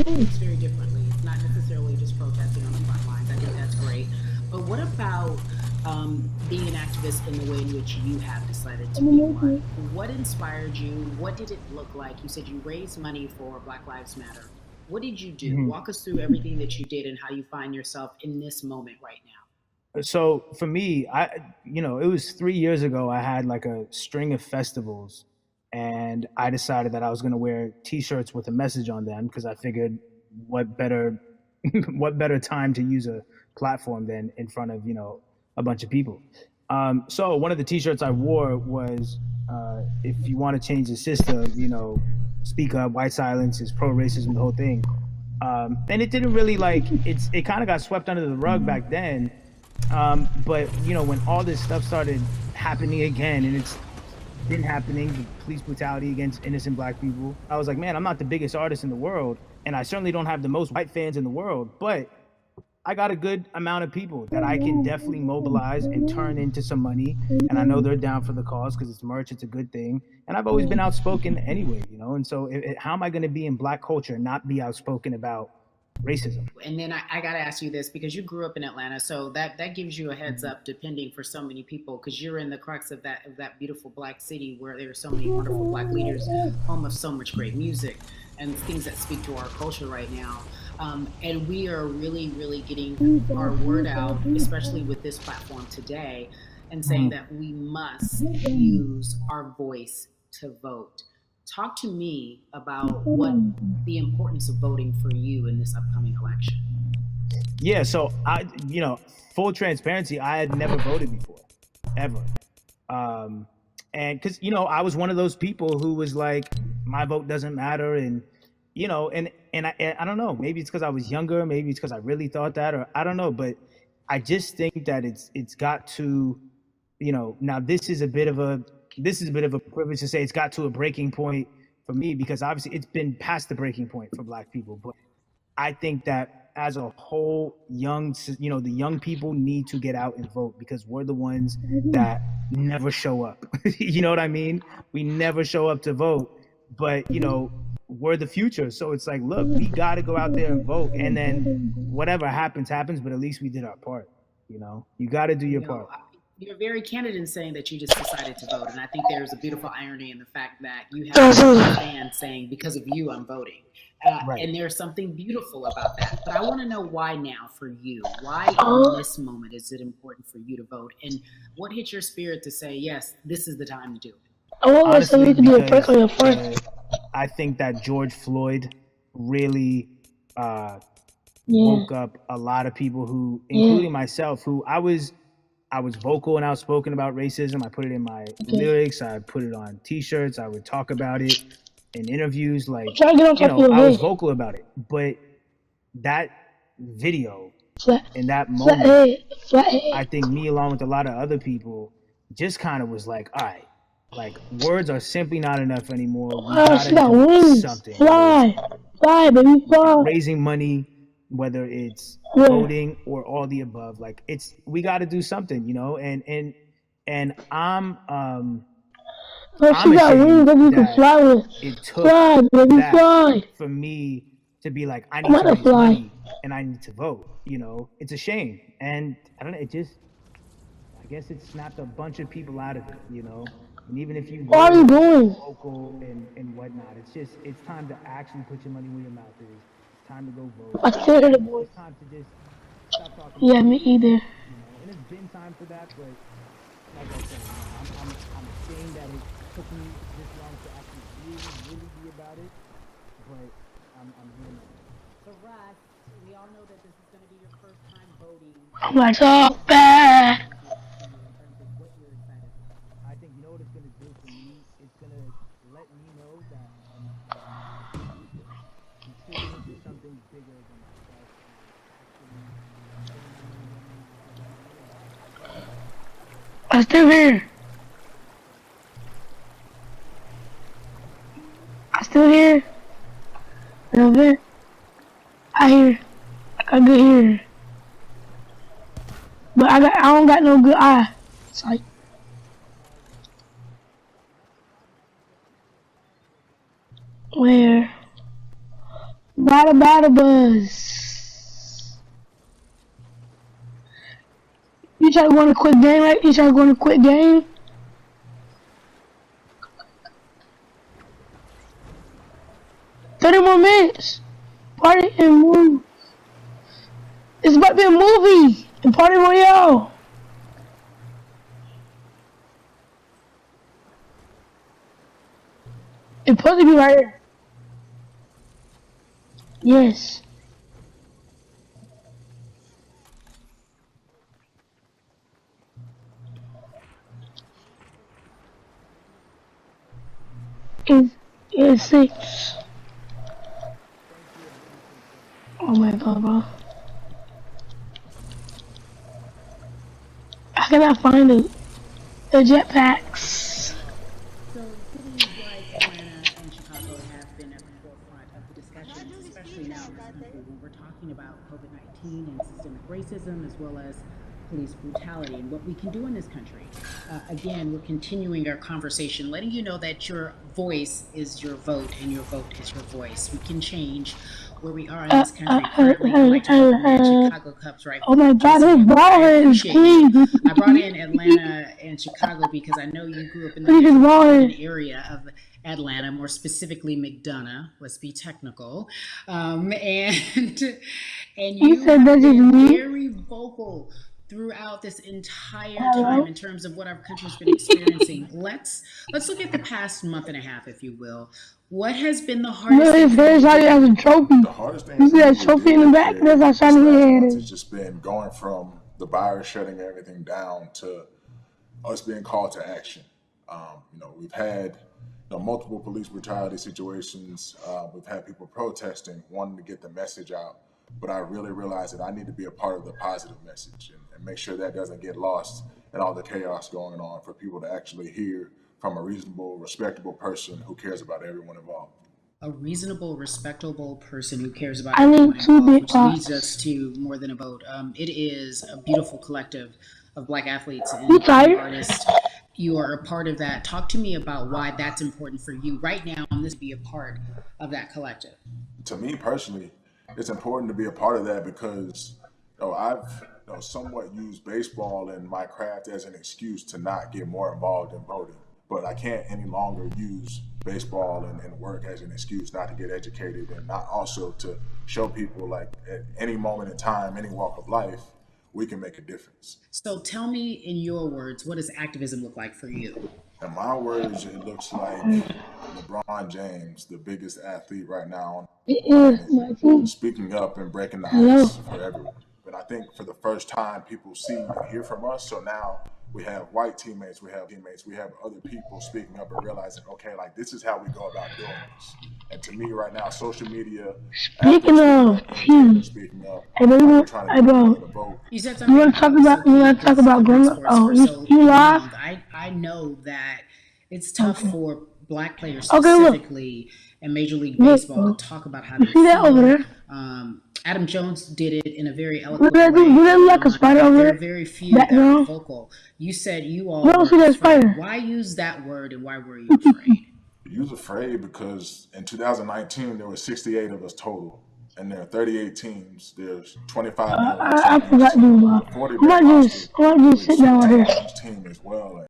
It's very differently. It's not necessarily just protesting on the front lines. I think that's great. But what about being an activist in the way in which you have decided to be one? What inspired you? What did it look like? You said you raised money for Black Lives Matter. What did you do? Mhm. Walk us through everything that you did and how you find yourself in this moment right now. So for me, it was 3 years ago. I had like a string of festivals, and I decided that I was going to wear T-shirts with a message on them because I figured, what better, what better time to use a platform than in front of a bunch of people. So one of the T-shirts I wore was, "If you want to change the system, speak up. White silence is pro-racism." The whole thing. And it didn't really it kind of got swept under the rug back then. But when all this stuff started happening again, and it's been happening, the police brutality against innocent black people, I was like, man, I'm not the biggest artist in the world, and I certainly don't have the most white fans in the world, but I got a good amount of people that I can definitely mobilize and turn into some money. And I know they're down for the cause because it's merch, it's a good thing. And I've always been outspoken anyway, And so, how am I going to be in black culture and not be outspoken about racism? And then I got to ask you this because you grew up in Atlanta, so that gives you a heads up, depending for so many people, because you're in the crux of that beautiful black city where there are so many wonderful black leaders, home of so much great music and things that speak to our culture right now. And we are really, really getting our word out, especially with this platform today, and saying Mhm. that we must use our voice to vote. Talk to me about what the importance of voting for you in this upcoming election. Yeah, so full transparency, I had never voted before, ever. Um, and because I was one of those people who was like, my vote doesn't matter, and I don't know, maybe it's because I was younger, maybe it's because I really thought that, or I don't know, but I just think that it's got to, now this is a bit of a privilege to say it's got to a breaking point for me because obviously it's been past the breaking point for black people, but I think that as a whole, the young people need to get out and vote because we're the ones that never show up. You know what I mean? We never show up to vote, but we're the future. So it's like, look, we got to go out there and vote, and then whatever happens, happens. But at least we did our part. You got to do your You part. know, you're very candid in saying that you just decided to vote, and I think there's a beautiful irony in the fact that you have fans saying, "Because of you, I'm voting." Right. And there's something beautiful about that. But I want to know why now for you? Why in this moment is it important for you to vote? And what hit your spirit to say, yes, this is the time to do it? Honestly, because I think that George Floyd really woke up a lot of people who, including myself, who I was vocal and outspoken about racism. I put it in my lyrics. I put it on T-shirts. I would talk about it in interviews. Like, I was vocal about it. But that video in that moment, I think me along with a lot of other people just kind of was like, all right, like words are simply not enough anymore. We gotta do something. Fly, baby, fly. Raising money, whether it's voting or all the above, like we got to do something, and I'm ashamed that it took that for me to be like, I need to raise money and I need to vote. It's a shame, and I don't know. I guess it snapped a bunch of people out of it. And even if you Where are you going? vocal and whatnot, it's time to actually put your money where your mouth is. It's time to go vote. I still hear the voice. It's time to just stop talking. Yeah, me either. And it's been time for that, but like I said, I'm ashamed that it took me this long to actually really be about it. But I'm here now. So, Russ, we all know that this is going to be your first time voting. I'm like, so bad. I think what it's gonna do for me. It's gonna let me know that I'm truly into something bigger than myself. I'm still here. I'm still here. A little bit. I hear. I got good hearing. But I don't got no good eye. It's like. Where? Battle buzz. You try to go on a quick game, right? You try to go on a quick game. 30 more minutes. Party and move. It's about to be a movie and Party Royale. It's supposed to be right here. Yes. It's 6. Oh my god, bro. How can I find it? The jetpacks. So cities like Atlanta and Chicago have been at the forefront of the discussion, especially now in this country when we're talking about COVID-19 and systemic racism as well as police brutality and what we can do in this country. Again, we're continuing our conversation, letting you know that your voice is your vote and your vote is your voice. We can change where we are in this country. Currently, I'd like to welcome Chicago Cubs right. Oh my God, his ball is clean. I brought in Atlanta and Chicago because I know you grew up in the metropolitan area of Atlanta, more specifically McDonough. Let's be technical, and you have been very vocal throughout this entire time in terms of what our country's been experiencing. Let's look at the past month and a half, if you will. What has been the hardest thing? It's very shiny as a trophy. The hardest thing you see that trophy in the back? That's how shiny it is. It's just been going from the virus shutting everything down to us being called to action. We've had multiple police brutality situations. We've had people protesting, wanting to get the message out. But I really realized that I need to be a part of the positive message and make sure that doesn't get lost in all the chaos going on, for people to actually hear from a reasonable, respectable person who cares about everyone involved. A reasonable, respectable person who cares about everyone involved, which leads us to More Than a Vote. It is a beautiful collective of Black athletes and artists. You are a part of that. Talk to me about why that's important for you right now and this be a part of that collective. To me personally, it's important to be a part of that because I've somewhat used baseball and my craft as an excuse to not get more involved in voting. But I can't any longer use baseball and work as an excuse not to get educated, and not also to show people, like, at any moment in time, any walk of life, we can make a difference. So tell me in your words, what does activism look like for you? In my words, it looks like LeBron James, the biggest athlete right now, speaking up and breaking the ice for everyone. But I think for the first time, people see and hear from us. So now we have white teammates, we have other people speaking up and realizing, okay, like, this is how we go about doing this. And to me right now, social media, speaking of teams, you want to talk about growing up? Oh, you live? I know that it's tough for Black players specifically in Major League Baseball to talk about how they feel. Over there? Adam Jones did it in a very eloquent way. Like a spider over there? There are very few that are vocal. You said you all were afraid. Why use that word and why were you afraid? You was afraid because in 2019 there were 68 of us total, and there are 38 teams. There's 25. I forgot to do that. I might just sit down right here. Team as well.